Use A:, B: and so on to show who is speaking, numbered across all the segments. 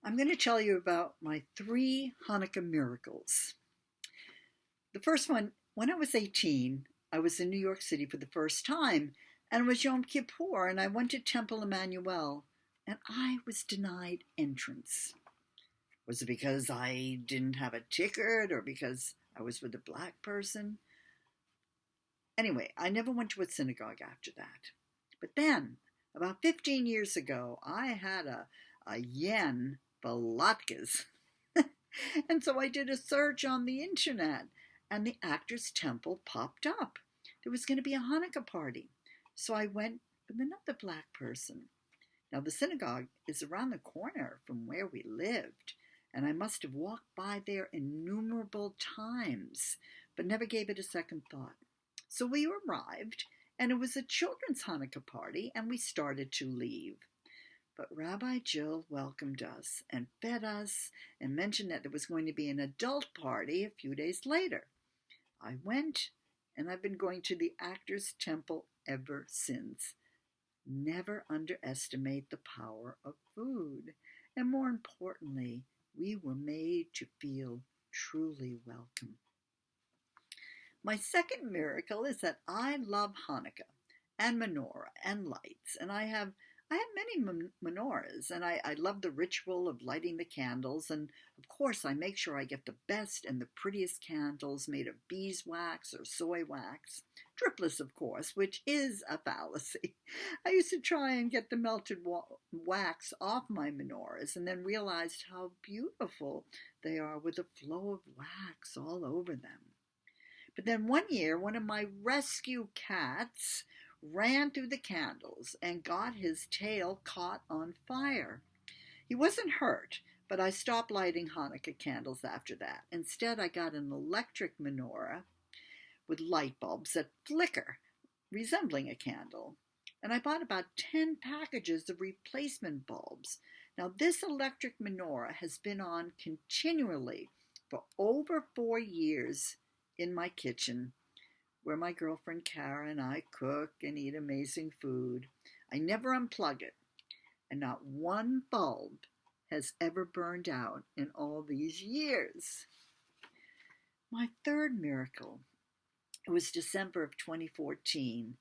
A: I'm going to tell you about my 3 Hanukkah miracles. The first one, when I was 18, I was in New York City for the first time, and it was Yom Kippur, and I went to Temple Emmanuel, and I was denied entrance. Was it because I didn't have a ticket or because I was with a black person? Anyway, I never went to a synagogue after that. But then, about 15 years ago, I had a yen for latkes. And so I did a search on the internet, and the Actors Temple popped up. There was going to be a Hanukkah party. So I went with another black person. Now, the synagogue is around the corner from where we lived, and I must have walked by there innumerable times, but never gave it a second thought. So we arrived, and it was a children's Hanukkah party, and we started to leave. But Rabbi Jill welcomed us and fed us and mentioned that there was going to be an adult party a few days later. I went, and I've been going to the Actors Temple ever since. Never underestimate the power of food. And more importantly, we were made to feel truly welcome. My second miracle is that I love Hanukkah and menorah and lights, and I have many menorahs, and I love the ritual of lighting the candles, and of course I make sure I get the best and the prettiest candles made of beeswax or soy wax, dripless of course, which is a fallacy. I used to try and get the melted wax off my menorahs and then realized how beautiful they are with a flow of wax all over them. But then one year, one of my rescue cats ran through the candles and got his tail caught on fire. He wasn't hurt, but I stopped lighting Hanukkah candles after that. Instead, I got an electric menorah with light bulbs that flicker, resembling a candle. And I bought about 10 packages of replacement bulbs. Now, this electric menorah has been on continually for over 4 years in my kitchen, where my girlfriend Kara and I cook and eat amazing food. I never unplug it, and not one bulb has ever burned out in all these years. My third miracle, it was December of 2014,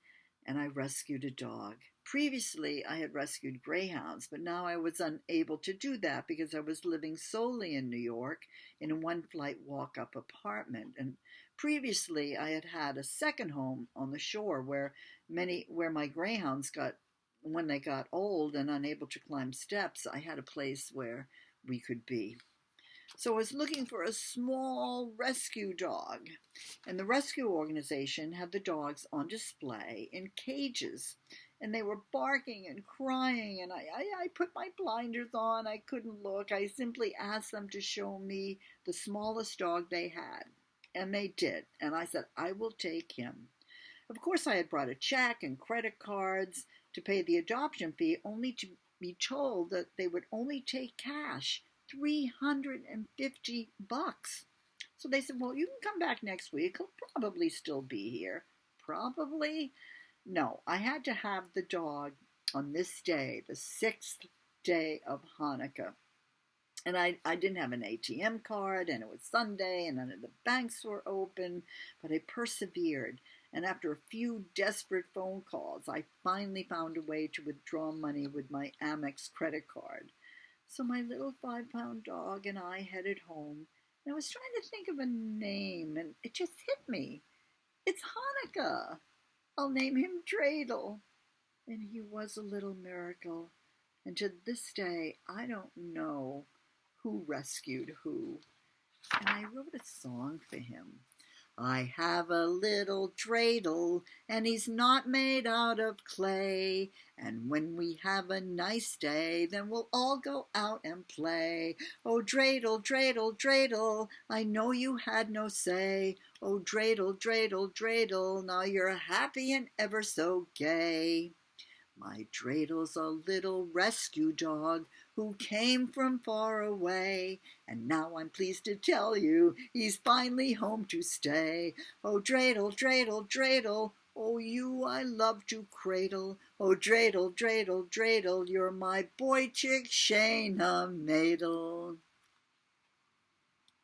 A: and I rescued a dog. Previously, I had rescued greyhounds, but now I was unable to do that because I was living solely in New York in a one-flight walk-up apartment. And previously, I had had a second home on the shore where my greyhounds when they got old and unable to climb steps, I had a place where we could be. So I was looking for a small rescue dog, and the rescue organization had the dogs on display in cages, and they were barking and crying, and I put my blinders on. I couldn't look. I simply asked them to show me the smallest dog they had, and they did, and I said, I will take him. Of course, I had brought a check and credit cards to pay the adoption fee, only to be told that they would only take cash, $350. So they said, well, you can come back next week. He'll probably still be here. Probably? No, I had to have the dog on this day, the 6th day of Hanukkah. And I didn't have an ATM card, and it was Sunday, and none of the banks were open, but I persevered. And after a few desperate phone calls, I finally found a way to withdraw money with my Amex credit card. So my little 5-pound dog and I headed home, and I was trying to think of a name, and it just hit me. It's Hanukkah. I'll name him Dreidel. And he was a little miracle. And to this day, I don't know who rescued who. And I wrote a song for him. I have a little dreidel, and he's not made out of clay. And when we have a nice day, then we'll all go out and play. Oh, dreidel, dreidel, dreidel, I know you had no say. Oh, dreidel, dreidel, dreidel, now you're happy and ever so gay. My dreidel's a little rescue dog who came from far away, and now I'm pleased to tell you he's finally home to stay. Oh, dreidel, dreidel, dreidel, Oh, you I love to cradle. Oh, dreidel, dreidel, dreidel, you're my boy chick, Shayna Maidel.